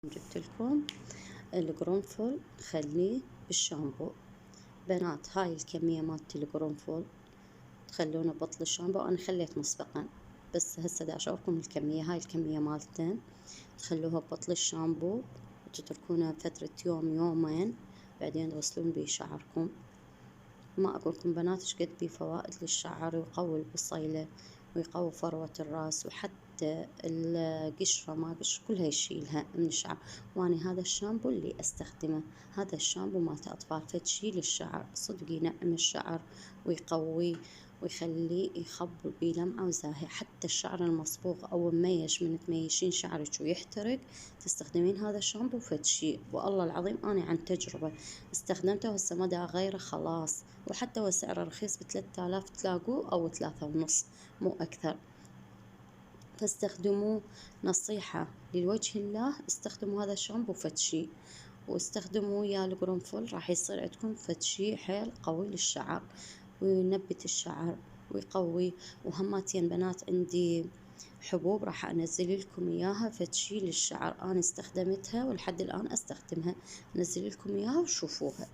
جبت لكم القرنفل خليه بالشامبو. بنات هاي الكمية مالت القرنفل تخلونه ببطل الشامبو، أنا خليت مسبقا بس هسه دا أشوفكم الكمية. هاي الكمية مالته تخلوها ببطل الشامبو وتتركونه فترة يوم يومين، بعدين تغسلون بيه شعركم. ما أقولكم بنات إيش قد بيه فوائد للشعر، ويقوي البصيلة ويقوي فروة الرأس، وحتى القشرة ما قشر كلها يشيلها من الشعر. وأنا هذا الشامبو اللي أستخدمه، هذا الشامبو مالت أطفال، فتشيل للشعر صدق ينعم الشعر ويقويه ويخليه يخبل بيه لمعة وزاهية. حتى الشعر المصبوغ أو مميش من تميشين شعرك ويحترق تستخدمين هذا الشامبو فتشي. والله العظيم أنا عن تجربة استخدمته وهسه ما دا غيره خلاص. وحتى هو سعره رخيص ب3000 تلاقوه أو 3.5 مو أكثر. فاستخدموه، نصيحة لوجه الله، استخدموا هذا الشامبو فتشي، واستخدموا ويا القرنفل راح يصير عندكم فتشي حيل قوي للشعر وينبت الشعر ويقوي. وهماتين بنات عندي حبوب راح انزل لكم اياها فتشي للشعر، انا استخدمتها ولحد الان استخدمها، انزل لكم اياها وشوفوها.